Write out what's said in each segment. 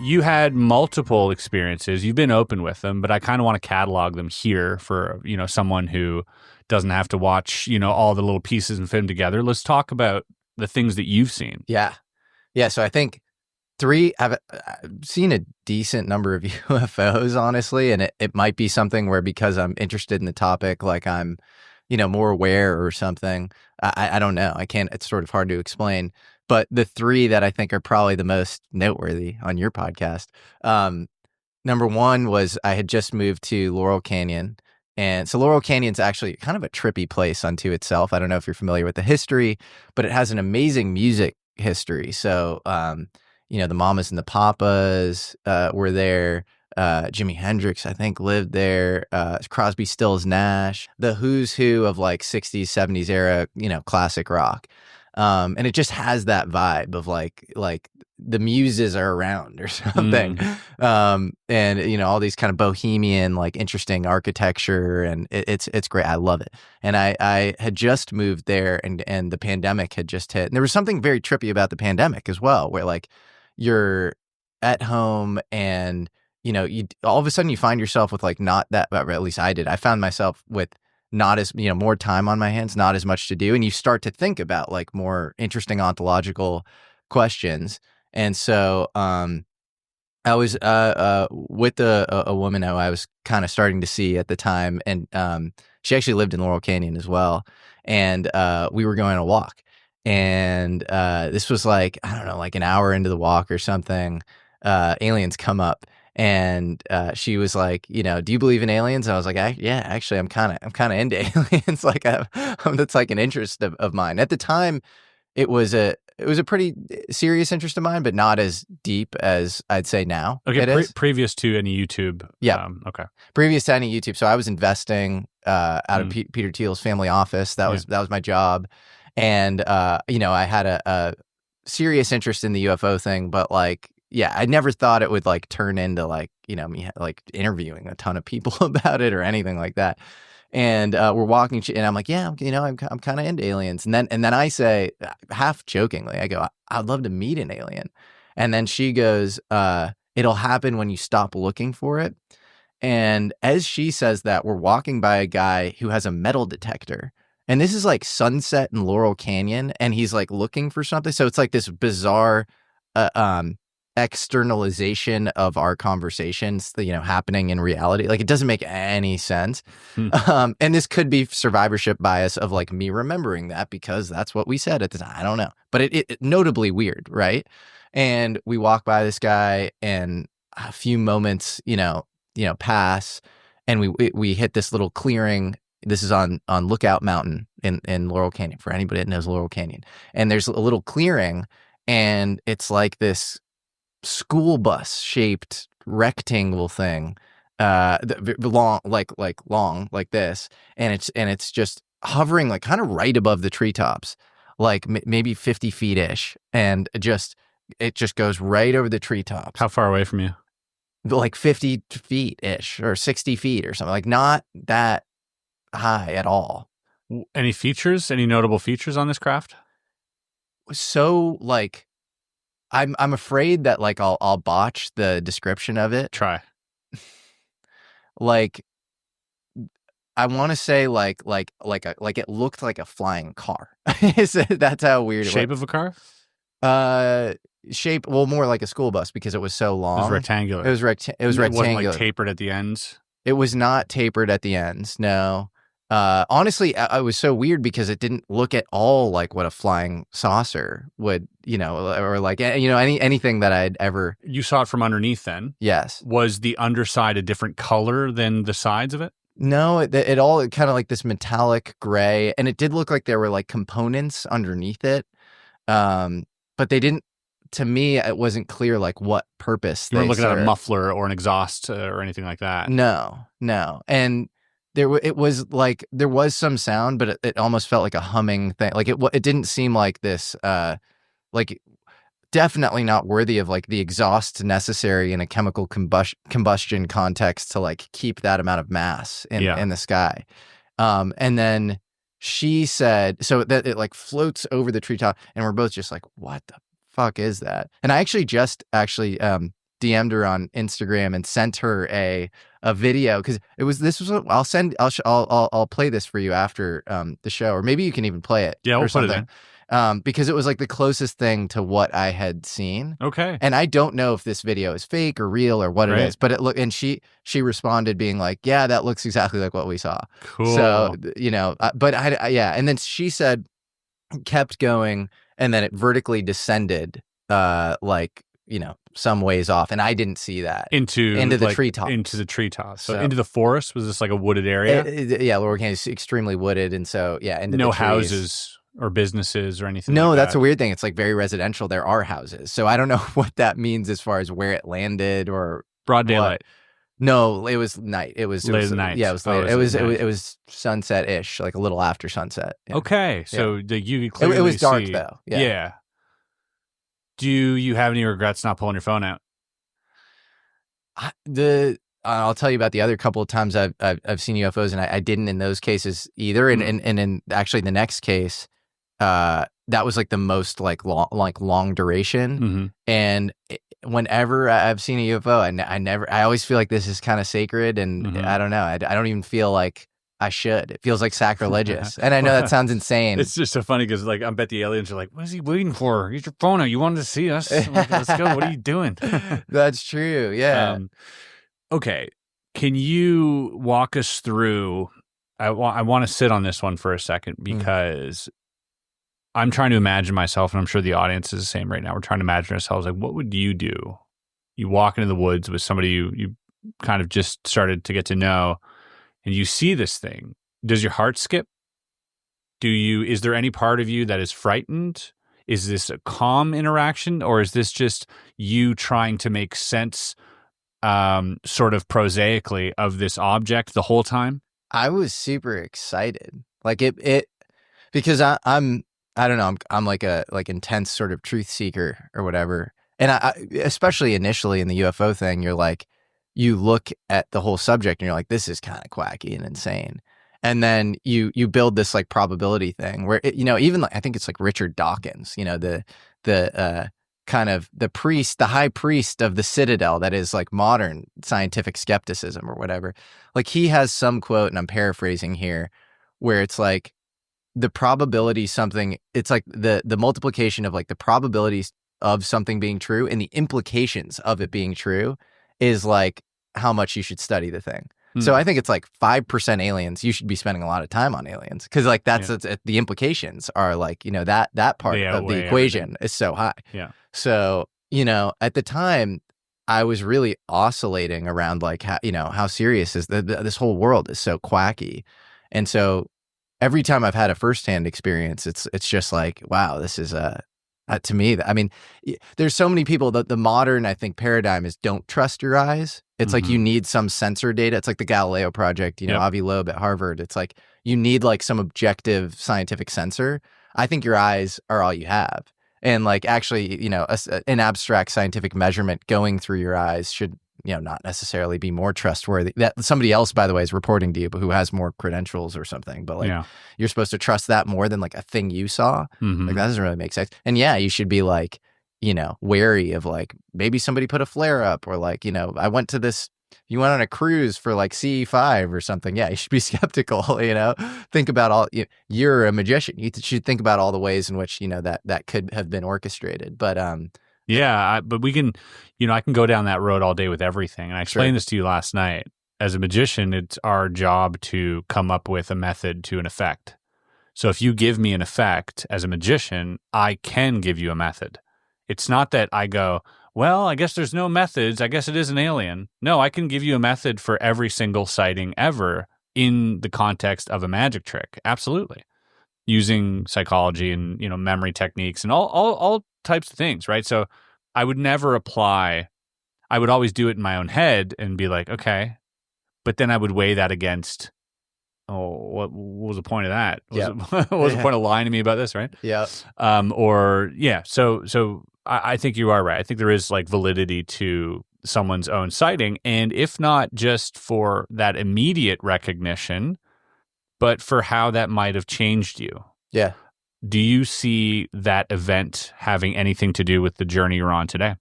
You had multiple experiences. You've been open with them, but I kind of want to catalog them here for, someone who doesn't have to watch, all the little pieces and fit them together. Let's talk about the things that you've seen. Yeah. So I think I've seen a decent number of UFOs, honestly, and it might be something where because I'm interested in the topic, like I'm, more aware or something. I don't know. It's sort of hard to explain. But the 3 that I think are probably the most noteworthy on your podcast, number 1 was I had just moved to Laurel Canyon. And so Laurel Canyon's actually kind of a trippy place unto itself. I don't know if you're familiar with the history, but it has an amazing music history. So, the Mamas and the Papas were there. Jimi Hendrix, I think, lived there. Crosby, Stills, Nash, the who's who of like 60s, 70s era, classic rock. And it just has that vibe of like the muses are around or something. And all these kind of bohemian, like interesting architecture, and it's great. I love it. And I had just moved there, and the pandemic had just hit. And there was something very trippy about the pandemic as well, where like you're at home and you all of a sudden you find yourself with like not that, or at least I did. I found myself with not as, more time on my hands, not as much to do. And you start to think about like more interesting ontological questions. And so I was with a woman who I was kind of starting to see at the time. And she actually lived in Laurel Canyon as well. And we were going on a walk. And this was like, I don't know, like an hour into the walk or something. Aliens come up. And she was like, do you believe in aliens? And I was like, yeah, actually, I'm kind of into aliens. Like, that's like an interest of mine. At the time, it was a pretty serious interest of mine, but not as deep as I'd say now. Okay, previous to any YouTube. Yeah. Okay. Previous to any YouTube. So I was investing out of Peter Thiel's family office. That was my job, and I had a serious interest in the UFO thing, but like. Yeah, I never thought it would like turn into like, me like interviewing a ton of people about it or anything like that. And we're walking and I'm like, yeah, I'm kind of into aliens. And then I say, half jokingly, I go, I'd love to meet an alien. And then she goes, it'll happen when you stop looking for it. And as she says that, we're walking by a guy who has a metal detector. And this is like sunset in Laurel Canyon. And he's like looking for something. So it's like this bizarre externalization of our conversations, happening in reality. Like it doesn't make any sense. And this could be survivorship bias of like me remembering that because that's what we said at the time. I don't know, but it notably weird, right? And we walk by this guy, and a few moments, pass, and we hit this little clearing. This is on Lookout Mountain in Laurel Canyon, for anybody that knows Laurel Canyon. And there's a little clearing, and it's like this school bus shaped rectangle thing, long like this, and it's just hovering like kind of right above the treetops, like maybe 50 feet ish, and it just goes right over the treetops. How far away from you? Like 50 feet ish or 60 feet or something, like not that high at all. Any notable features on this craft? So like I'm afraid that like I'll botch the description of it. Try. Like I want to say like it looked like a flying car. That's how weird it was. Shape of a car? Shape, well, more like a school bus because it was so long. It was rectangular. It was rectangular. It wasn't like tapered at the ends. It was not tapered at the ends. No. Honestly, it was so weird because it didn't look at all like what a flying saucer would, or like, anything that I'd ever. You saw it from underneath then? Yes. Was the underside a different color than the sides of it? No, it all kind of like this metallic gray, and it did look like there were like components underneath it. But they didn't, to me, it wasn't clear like what purpose you they weren't looking served. at a muffler or an exhaust or anything like that. No. And there was some sound, but it almost felt like a humming thing. Like it didn't seem like this, like definitely not worthy of like the exhaust necessary in a chemical combustion context to like keep that amount of mass in the sky. And then she said, so that it like floats over the treetop, and we're both just like, what the fuck is that? And I actually DM'd her on Instagram and sent her a video, because I'll play this for you after the show, or maybe you can even play it. Yeah, we'll or put it something. in. Because it was like the closest thing to what I had seen. Okay. And I don't know if this video is fake or real or what Right. it is, but and she responded being like, yeah, that looks exactly like what we saw. Cool. So, but and then she said, kept going, and then it vertically descended, some ways off, and I didn't see that into the treetops. Into the treetops. So into the forest. Was this like a wooded area? Yeah, Laurel Canyon is extremely wooded, and so into no the trees. Houses or businesses or anything. No, like that's that. a weird thing. It's like very residential. There are houses, so I don't know what that means as far as where it landed or broad daylight. No, it was night. It was late at night. Yeah, it was late. It was sunset-ish, like a little after sunset. Yeah. Okay, so you clearly it was dark see, though. Yeah. Do you have any regrets not pulling your phone out? I'll tell you about the other couple of times I've seen UFOs, and I didn't in those cases either. And in actually the next case, that was like the most long duration. And whenever I've seen a UFO, I always feel like this is kind of sacred, and I don't know. I don't even feel like I should. It feels like sacrilegious. And I know that sounds insane. It's just so funny because I bet the aliens are like, what is he waiting for? Get your phone out. You wanted to see us. Like, let's go. What are you doing? That's true. Yeah. Okay. Can you walk us through? I want to sit on this one for a second, because I'm trying to imagine myself, and I'm sure the audience is the same right now. We're trying to imagine ourselves like, what would you do? You walk into the woods with somebody you kind of just started to get to know, and you see this thing. Does your heart skip? Is there any part of you that is frightened? Is this a calm interaction, or is this just you trying to make sense, sort of prosaically, of this object the whole time? I was super excited. Like it because I don't know, I'm like a intense sort of truth seeker or whatever. And I especially initially in the UFO thing, you're like, you look at the whole subject and you're like, this is kind of quacky and insane. And then you build this like probability thing where even like, I think it's like Richard Dawkins, the kind of the high priest of the Citadel that is like modern scientific skepticism or whatever. Like he has some quote, and I'm paraphrasing here, where it's like the probability it's like the multiplication of like the probabilities of something being true and the implications of it being true is like how much you should study the thing. So I think it's like 5% aliens. You should be spending a lot of time on aliens, because like that's the implications are like, that part of the equation is so high. Yeah. So, at the time I was really oscillating around like how serious is this whole world is so quacky. And so every time I've had a firsthand experience, it's just like, wow, this is to me, I mean, there's so many people that the modern, I think, paradigm is don't trust your eyes. It's like you need some sensor data. It's like the Galileo project, Avi Loeb at Harvard. It's like you need like some objective scientific sensor. I think your eyes are all you have. And like actually, an abstract scientific measurement going through your eyes should, not necessarily be more trustworthy. That somebody else, by the way, is reporting to you, but who has more credentials or something. But like, you're supposed to trust that more than like a thing you saw. Like that doesn't really make sense. And you should be like, wary of like, maybe somebody put a flare up, or like, I went to this, you went on a cruise for like CE5 or something. Yeah, you should be skeptical, think about all, you're a magician. You should think about all the ways in which, that could have been orchestrated. But, but we can, I can go down that road all day with everything. And I explained this to you last night. As a magician, it's our job to come up with a method to an effect. So if you give me an effect as a magician, I can give you a method. It's not that I go, well, I guess there's no methods. I guess it is an alien. No, I can give you a method for every single sighting ever in the context of a magic trick. Absolutely. Using psychology and, memory techniques and all types of things, right? So I would never apply. I would always do it in my own head and be like, okay. But then I would weigh that against, what was the point of that? What was the point of lying to me about this, right? Yeah. So I think you are right. I think there is like validity to someone's own sighting, and if not just for that immediate recognition, but for how that might have changed you. Yeah. Do you see that event having anything to do with the journey you're on today?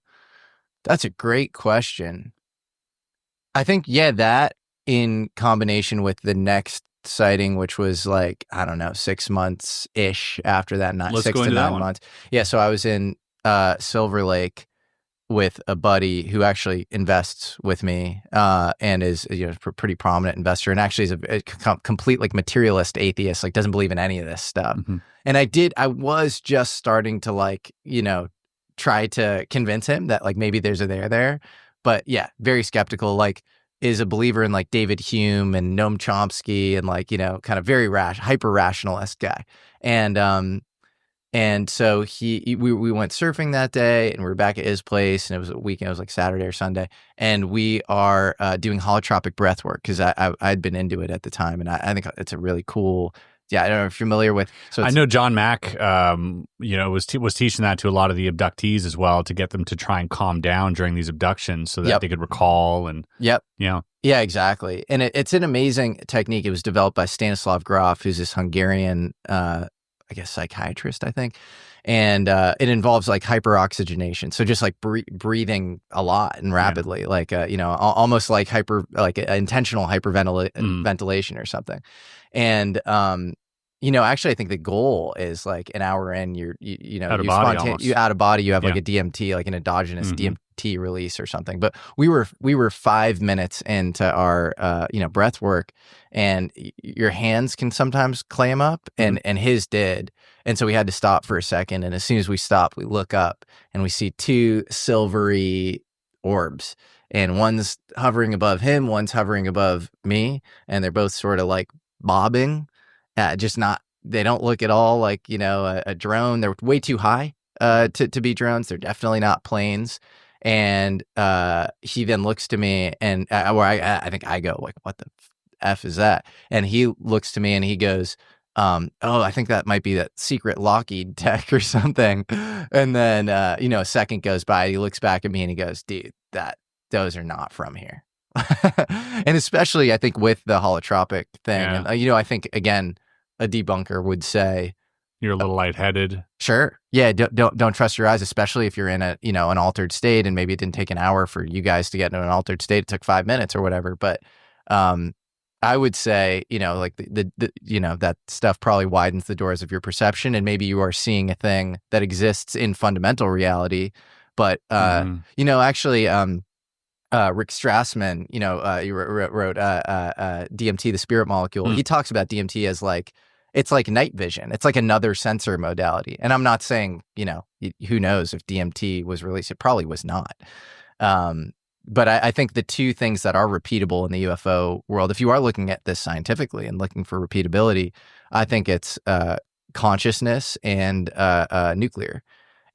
That's a great question. I think, yeah, that in combination with the next sighting, which was like, I don't know, 6 months ish after that, Let's 6 go to into that 9 one. months. Yeah. So I was in Silver Lake with a buddy who actually invests with me and is, you know, a pretty prominent investor, and actually is a complete like materialist atheist, like doesn't believe in any of this stuff. Mm-hmm. And I was just starting to like, you know, try to convince him that like maybe there's a there. But yeah, very skeptical, like is a believer in like David Hume and Noam Chomsky and like, you know, kind of very hyper rationalist guy. And so we went surfing that day, and we were back at his place, and it was a weekend. It was like Saturday or Sunday, and we are doing holotropic breath work because I'd been into it at the time, and I think it's a really cool. Yeah, I don't know if you're familiar with. So I know John Mack, you know, was teaching that to a lot of the abductees as well, to get them to try and calm down during these abductions so that they could recall and. Yep. You know. Yeah, exactly. And it's an amazing technique. It was developed by Stanislav Grof, who's this Hungarian, I guess, psychiatrist, I think. And it involves like hyperoxygenation. So just like breathing a lot and rapidly, like, you know, almost like intentional hyperventilation or something. And, you know, actually, I think the goal is like an hour in, you out of body, you out of body, you have like a DMT, like an endogenous DMT release or something. But we were 5 minutes into our, you know, breath work, and your hands can sometimes clam up, and his did. And so we had to stop for a second. And as soon as we stopped, we look up and we see 2 silvery orbs, and one's hovering above him, one's hovering above me, and they're both sort of like bobbing. Just not, they don't look at all like, you know, a drone. They're way too high to be drones. They're definitely not planes. And he then looks to me, and I think I go like, what the F is that? And he looks to me and he goes, oh, I think that might be that secret Lockheed tech or something. And then, you know, a second goes by, he looks back at me and he goes, dude, those are not from here. And especially, I think, with the holotropic thing, and, you know, I think, again, a debunker would say you're a little lightheaded. Sure. Yeah. Don't trust your eyes, especially if you're in a, you know, an altered state, and maybe it didn't take an hour for you guys to get into an altered state. It took 5 minutes or whatever. But I would say, you know, like the you know, that stuff probably widens the doors of your perception, and maybe you are seeing a thing that exists in fundamental reality. But you know, actually, Rick Strassman, you know, he wrote DMT, the spirit molecule. He talks about DMT as like, it's like night vision. It's like another sensor modality. And I'm not saying, you know, who knows if DMT was released. It probably was not. But I think the two things that are repeatable in the UFO world, if you are looking at this scientifically and looking for repeatability, I think it's consciousness and nuclear.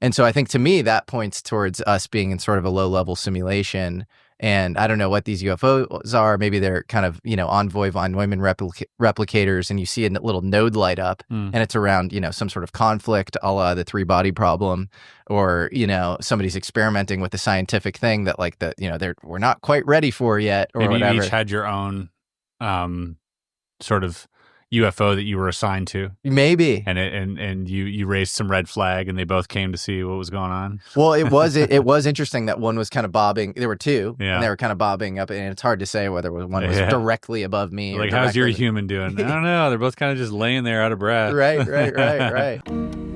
And so I think, to me, that points towards us being in sort of a low-level simulation. And I don't know what these UFOs are. Maybe they're kind of, you know, envoy von Neumann replicators, and you see a little node light up, and it's around, you know, some sort of conflict, a la the 3-body problem, or, you know, somebody's experimenting with a scientific thing that, like, you know, we're not quite ready for yet, or maybe whatever. You each had your own sort of UFO that you were assigned to, maybe, and you raised some red flag, and they both came to see what was going on. Well, it was interesting that one was kind of bobbing. There were 2, and they were kind of bobbing up, and it's hard to say whether one was directly above me. Like, how's your human doing? I don't know. They're both kind of just laying there out of breath. Right.